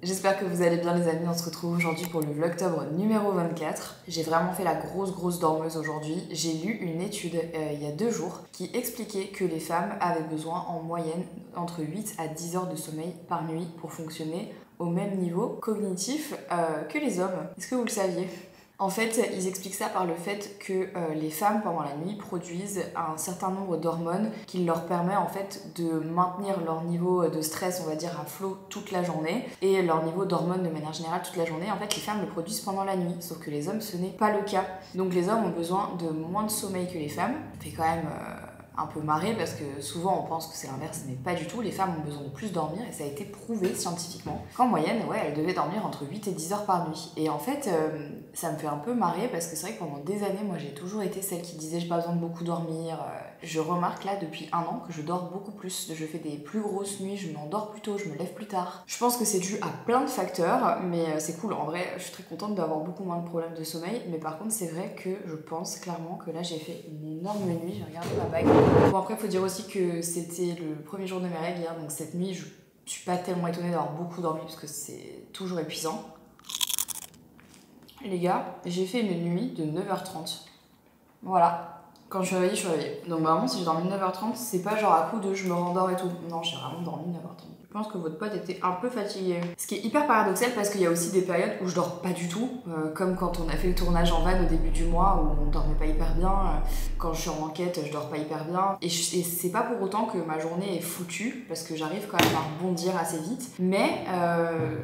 J'espère que vous allez bien les amis, on se retrouve aujourd'hui pour le Vlogtober numéro 24. J'ai vraiment fait la grosse dormeuse aujourd'hui. J'ai lu une étude il y a 2 jours qui expliquait que les femmes avaient besoin en moyenne entre 8 à 10 heures de sommeil par nuit pour fonctionner au même niveau cognitif que les hommes. Est-ce que vous le saviez ? En fait, ils expliquent ça par le fait que les femmes, pendant la nuit, produisent un certain nombre d'hormones qui leur permet en fait de maintenir leur niveau de stress, on va dire, à flot toute la journée et leur niveau d'hormones de manière générale toute la journée. En fait, les femmes le produisent pendant la nuit, sauf que les hommes, ce n'est pas le cas. Donc les hommes ont besoin de moins de sommeil que les femmes. Ça fait quand même un peu marrer parce que souvent on pense que c'est l'inverse, mais pas du tout. Les femmes ont besoin de plus dormir et ça a été prouvé scientifiquement qu'en moyenne, ouais, elles devaient dormir entre 8 et 10 heures par nuit. Et en fait, ça me fait un peu marrer parce que c'est vrai que pendant des années, moi j'ai toujours été celle qui disait j'ai pas besoin de beaucoup dormir. Je remarque là depuis 1 an que je dors beaucoup plus. Je fais des plus grosses nuits, je m'endors plus tôt, je me lève plus tard. Je pense que c'est dû à plein de facteurs, mais c'est cool. En vrai, je suis très contente d'avoir beaucoup moins de problèmes de sommeil. Mais par contre, c'est vrai que je pense clairement que là j'ai fait une énorme nuit. J'ai regardé ma bague. Bon, après, faut dire aussi que c'était le premier jour de mes règles hier, donc cette nuit, je suis pas tellement étonnée d'avoir beaucoup dormi parce que c'est toujours épuisant. Les gars, j'ai fait une nuit de 9h30. Voilà. Quand je suis réveillée, je suis réveillée. Donc vraiment, si j'ai dormi 9h30, c'est pas genre à coup de je me rendors et tout. Non, j'ai vraiment dormi 9h30. Je pense que votre pote était un peu fatigué. Ce qui est hyper paradoxal parce qu'il y a aussi des périodes où je dors pas du tout. Comme quand on a fait le tournage en van au début du mois où on dormait pas hyper bien. Quand je suis en enquête, je dors pas hyper bien. Et c'est pas pour autant que ma journée est foutue parce que j'arrive quand même à rebondir assez vite. Mais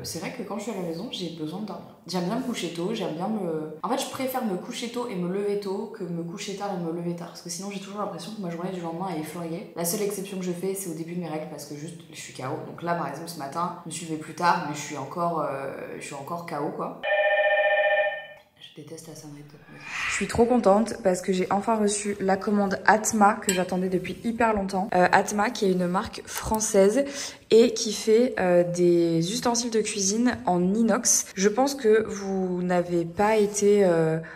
c'est vrai que quand je suis à la maison, j'ai besoin de dormir. J'aime bien me coucher tôt, j'aime bien me... En fait, je préfère me coucher tôt et me lever tôt que me coucher tard et me lever tard. Parce que sinon, j'ai toujours l'impression que ma journée du lendemain est flinguée. La seule exception que je fais, c'est au début de mes règles parce que juste, je suis KO. Donc là, par exemple, ce matin, je me suis levée plus tard, mais je suis encore KO, quoi. Je déteste la sonnerie de téléphone. Je suis trop contente parce que j'ai enfin reçu la commande Atma que j'attendais depuis hyper longtemps. Atma qui est une marque française et qui fait des ustensiles de cuisine en inox. Je pense que vous n'avez pas été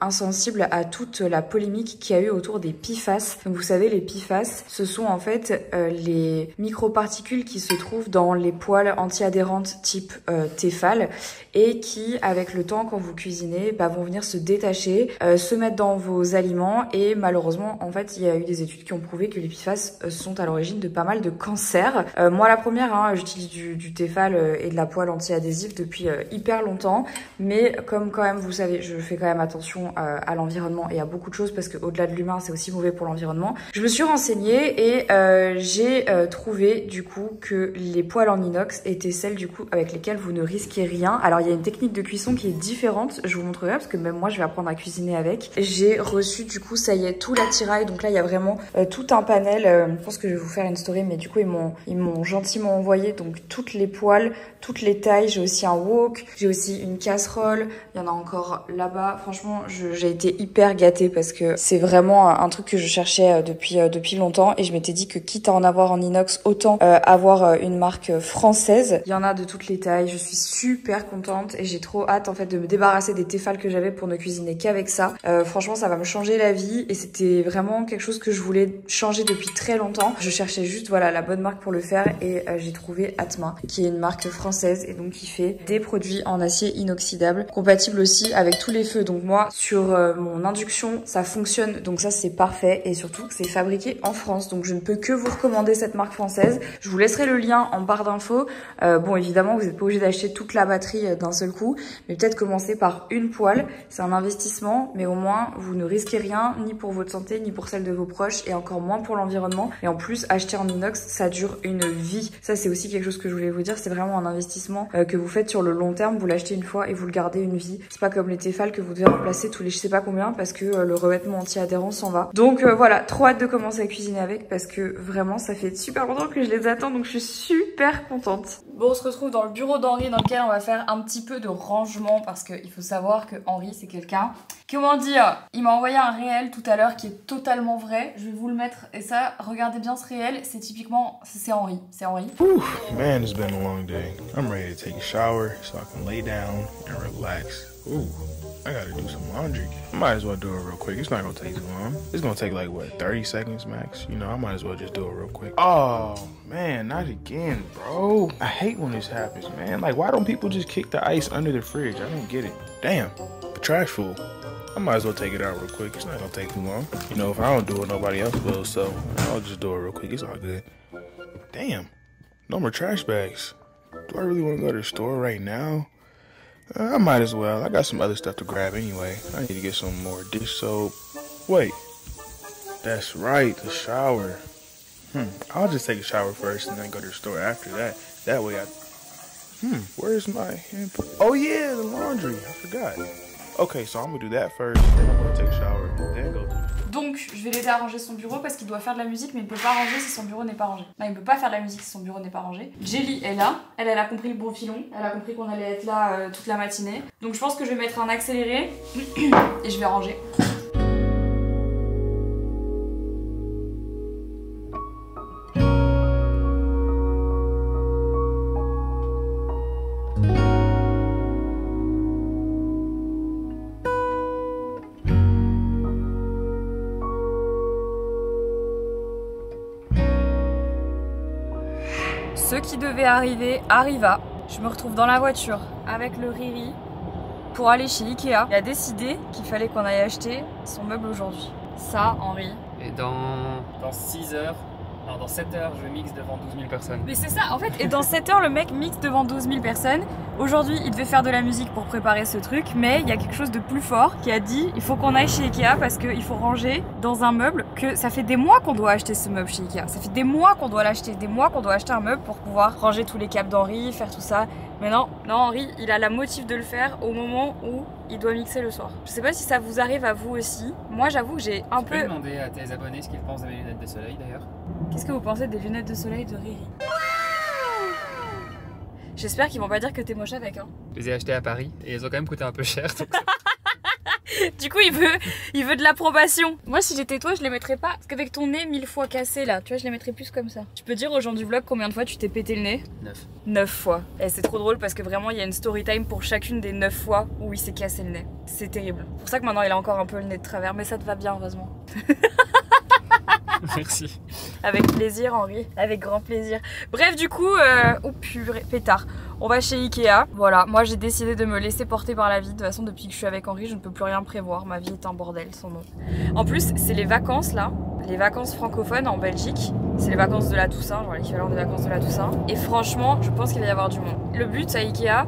insensible à toute la polémique qu'il y a eu autour des PFAS. Donc vous savez, les PFAS, ce sont en fait les microparticules qui se trouvent dans les poêles anti-adhérentes type Tefal et qui, avec le temps, quand vous cuisinez, vont venir se détacher, se mettre dans vos aliments et malheureusement, en fait, il y a eu des études qui ont prouvé que les PFAS sont à l'origine de pas mal de cancers. Moi, la première, j'utilise du Tefal et de la poêle anti-adhésive depuis hyper longtemps, mais comme quand même, vous savez, je fais quand même attention à l'environnement et à beaucoup de choses parce que au-delà de l'humain, c'est aussi mauvais pour l'environnement. Je me suis renseignée et j'ai trouvé du coup que les poêles en inox étaient celles du coup avec lesquelles vous ne risquez rien. Alors il y a une technique de cuisson qui est différente, je vous montrerai parce que même moi je vais apprendre à cuisiner avec. J'ai reçu du coup, ça y est, tout l'attirail, donc là il y a vraiment tout un panel. Je pense que je vais vous faire une story, mais du coup ils m'ont gentiment envoyé donc toutes les poêles, toutes les tailles. J'ai aussi un wok, j'ai aussi une casserole, il y en a encore là-bas. Franchement, j'ai été hyper gâtée parce que c'est vraiment un truc que je cherchais depuis longtemps et je m'étais dit que quitte à en avoir en inox, autant avoir une marque française. Il y en a de toutes les tailles, je suis super contente et j'ai trop hâte en fait de me débarrasser des Tefal que j'avais pour ne cuisiner qu'avec ça. Franchement, ça va me changer la vie et c'était vraiment quelque chose que je voulais changer depuis très longtemps. Je cherchais juste voilà la bonne marque pour le faire et j'ai trouvé Atma qui est une marque française et donc qui fait des produits en acier inoxydable compatible aussi avec tous les feux. Donc moi sur mon induction ça fonctionne, donc ça c'est parfait et surtout c'est fabriqué en France, donc je ne peux que vous recommander cette marque française. Je vous laisserai le lien en barre d'infos. Bon évidemment vous n'êtes pas obligé d'acheter toute la batterie d'un seul coup, mais peut-être commencer par une poêle. C'est un investissement, mais au moins vous ne risquez rien, ni pour votre santé, ni pour celle de vos proches, et encore moins pour l'environnement. Et en plus, acheter en inox, ça dure une vie. Ça, c'est aussi quelque chose que je voulais vous dire. C'est vraiment un investissement que vous faites sur le long terme. Vous l'achetez une fois et vous le gardez une vie. C'est pas comme les Tefal que vous devez remplacer tous les je sais pas combien parce que le revêtement anti-adhérent s'en va. Donc voilà, trop hâte de commencer à cuisiner avec parce que vraiment, ça fait super longtemps que je les attends, donc je suis super contente. Bon, on se retrouve dans le bureau d'Henri dans lequel on va faire un petit peu de rangement parce qu'il faut savoir que Henri, c'est quelqu'un... Comment dire, il m'a envoyé un réel tout à l'heure qui est totalement vrai. Je vais vous le mettre et ça, regardez bien ce réel, c'est typiquement, c'est Henri, c'est Henri. Man, it's been a long day. I'm ready to take a shower so I can lay down and relax. Ooh, I gotta do some laundry. I might as well do it real quick. It's not gonna take too long. It's gonna take like, what, 30 seconds max? You know, I might as well just do it real quick. Oh, man, not again, bro. I hate when this happens, man. Like, why don't people just kick the ice under the fridge? I don't get it. Damn, the trash full. I might as well take it out real quick. It's not gonna take too long. You know, if I don't do it, nobody else will, so I'll just do it real quick. It's all good. Damn, no more trash bags. Do I really want to go to the store right now? I might as well. I got some other stuff to grab anyway. I need to get some more dish soap. Wait, that's right, the shower. I'll just take a shower first and then go to the store after that. That way where's my hand? Oh yeah, the laundry. I forgot. Okay, so I'm gonna do that first, then I'm gonna take a shower, then go. Donc, je vais l'aider à ranger son bureau parce qu'il doit faire de la musique, mais il peut pas ranger si son bureau n'est pas rangé. Non, il peut pas faire de la musique si son bureau n'est pas rangé. Jelly est là. Elle a compris le bon filon. Elle a compris qu'on allait être là toute la matinée. Donc, je pense que je vais mettre un accéléré et je vais ranger. Ce qui devait arriver arriva. Je me retrouve dans la voiture avec le Riri pour aller chez Ikea. Il a décidé qu'il fallait qu'on aille acheter son meuble aujourd'hui. Ça, Henri. Et dans 6 heures, non, dans 7 heures, je mixe devant 12 000 personnes. Mais c'est ça, en fait. Et dans 7 heures, le mec mixe devant 12 000 personnes. Aujourd'hui, il devait faire de la musique pour préparer ce truc, mais il y a quelque chose de plus fort qui a dit il faut qu'on aille chez Ikea parce qu'il faut ranger dans un meuble que ça fait des mois qu'on doit acheter ce meuble chez Ikea. Ça fait des mois qu'on doit l'acheter, des mois qu'on doit acheter un meuble pour pouvoir ranger tous les câbles d'Henri, faire tout ça. Mais non, Henri, il a la motive de le faire au moment où il doit mixer le soir. Je sais pas si ça vous arrive à vous aussi. Moi, j'avoue que j'ai un peu... Tu peux demander à tes abonnés ce qu'ils pensent de mes lunettes de soleil d'ailleurs. Qu'est-ce que vous pensez des lunettes de soleil de Riri? J'espère qu'ils vont pas dire que t'es moche avec, hein. Je les ai achetées à Paris et elles ont quand même coûté un peu cher. Donc... Du coup, il veut de l'approbation. Moi, si j'étais toi, je les mettrais pas. Parce qu'avec ton nez 1000 fois cassé là, tu vois, je les mettrais plus comme ça. Tu peux dire aux gens du vlog combien de fois tu t'es pété le nez? 9. 9 fois. Et c'est trop drôle parce que vraiment, il y a une story time pour chacune des 9 fois où il s'est cassé le nez. C'est terrible. C'est pour ça que maintenant, il a encore un peu le nez de travers. Mais ça te va bien, heureusement. Merci. Avec plaisir, Henri. Avec grand plaisir. Bref, du coup, oh purée, pétard. On va chez Ikea. Voilà, moi j'ai décidé de me laisser porter par la vie. De toute façon, depuis que je suis avec Henri, je ne peux plus rien prévoir. Ma vie est un bordel, son nom. En plus, c'est les vacances là. Les vacances francophones en Belgique. C'est les vacances de la Toussaint, genre l'équivalent des vacances de la Toussaint. Et franchement, je pense qu'il va y avoir du monde. Le but à Ikea,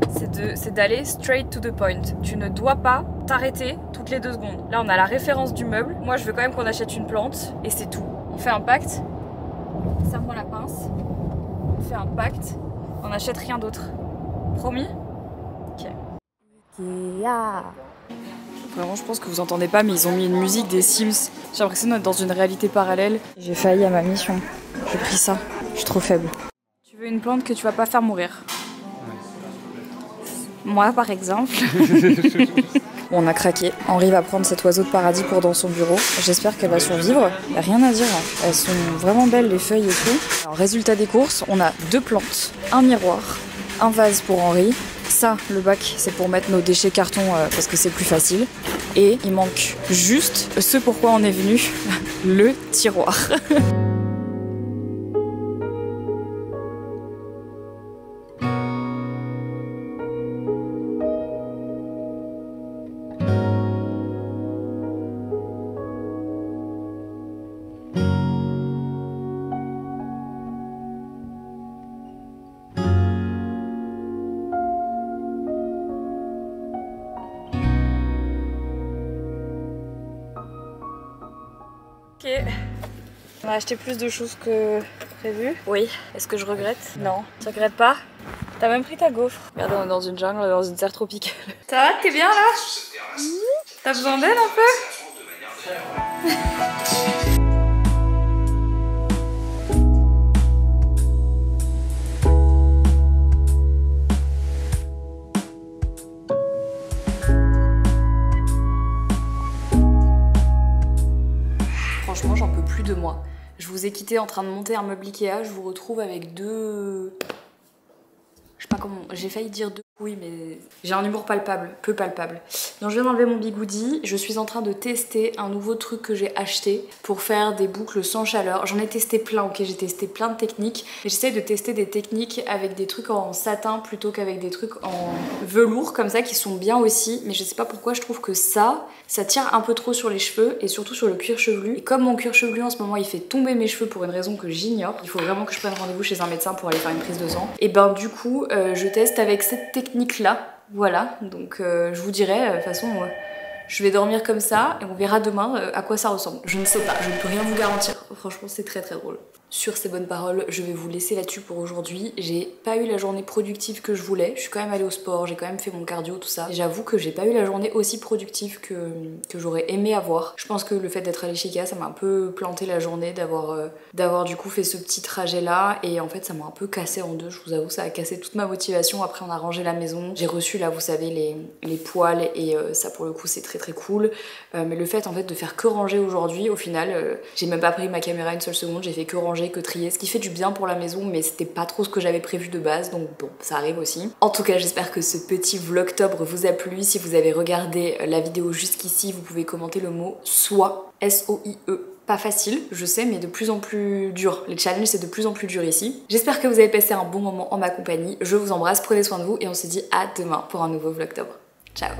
c'est d'aller straight to the point. Tu ne dois pas t'arrêter toutes les 2 secondes. Là, on a la référence du meuble. Moi, je veux quand même qu'on achète une plante. Et c'est tout. On fait un pacte. Serre-moi la pince. On fait un pacte. On n'achète rien d'autre. Promis? Ok. Ikea. Vraiment, je pense que vous entendez pas, mais ils ont mis une musique des Sims. J'ai l'impression d'être dans une réalité parallèle. J'ai failli à ma mission. J'ai pris ça. Je suis trop faible. Tu veux une plante que tu vas pas faire mourir? Moi, par exemple. On a craqué. Henri va prendre cet oiseau de paradis pour dans son bureau. J'espère qu'elle va survivre. Y a rien à dire. Elles sont vraiment belles, les feuilles et tout. Alors, résultat des courses, on a 2 plantes, un miroir, un vase pour Henri. Ça, le bac, c'est pour mettre nos déchets carton parce que c'est plus facile. Et il manque juste ce pourquoi on est venu, le tiroir. Ok, on a acheté plus de choses que prévu. Oui. Est-ce que je regrette? Non. Tu regrettes pas? T'as même pris ta gaufre. Regarde, on est dans une jungle, on est dans une serre tropicale. Ça va? T'es bien là? T'as besoin d'aide un peu? Franchement, j'en peux plus de moi. Je vous ai quitté en train de monter un meuble Ikea, je vous retrouve avec 2... Je sais pas comment... J'ai failli dire 2... Oui, mais j'ai un humour palpable, peu palpable. Donc je viens d'enlever mon bigoudi, je suis en train de tester un nouveau truc que j'ai acheté pour faire des boucles sans chaleur. J'en ai testé plein, ok, j'ai testé plein de techniques. Et j'essaie de tester des techniques avec des trucs en satin plutôt qu'avec des trucs en velours comme ça qui sont bien aussi. Mais je sais pas pourquoi je trouve que ça tire un peu trop sur les cheveux et surtout sur le cuir chevelu. Et comme mon cuir chevelu en ce moment il fait tomber mes cheveux pour une raison que j'ignore, il faut vraiment que je prenne rendez-vous chez un médecin pour aller faire une prise de sang. Et ben du coup je teste avec cette technique là, voilà, donc je vous dirai, de toute façon je vais dormir comme ça et on verra demain à quoi ça ressemble. Je ne sais pas, je ne peux rien vous garantir, franchement c'est très très drôle. Sur ces bonnes paroles, je vais vous laisser là-dessus pour aujourd'hui. J'ai pas eu la journée productive que je voulais. Je suis quand même allée au sport, j'ai quand même fait mon cardio, tout ça. Et j'avoue que j'ai pas eu la journée aussi productive que j'aurais aimé avoir. Je pense que le fait d'être allée chez Ikea, ça m'a un peu planté la journée, d'avoir du coup fait ce petit trajet-là. Et en fait, ça m'a un peu cassé en deux, je vous avoue. Ça a cassé toute ma motivation. Après, on a rangé la maison. J'ai reçu là, vous savez, les poêles. Et ça, pour le coup, c'est très très cool. Mais le fait en fait de faire que ranger aujourd'hui, au final, j'ai même pas pris ma caméra une seule seconde. J'ai fait que ranger, que trier, ce qui fait du bien pour la maison, mais c'était pas trop ce que j'avais prévu de base, donc bon, ça arrive aussi. En tout cas, j'espère que ce petit vlogtobre vous a plu. Si vous avez regardé la vidéo jusqu'ici, vous pouvez commenter le mot SOIE, S-O-I-E. Pas facile, je sais, mais de plus en plus dur. Les challenges, c'est de plus en plus dur ici. J'espère que vous avez passé un bon moment en ma compagnie. Je vous embrasse, prenez soin de vous, et on se dit à demain pour un nouveau vlogtobre. Ciao!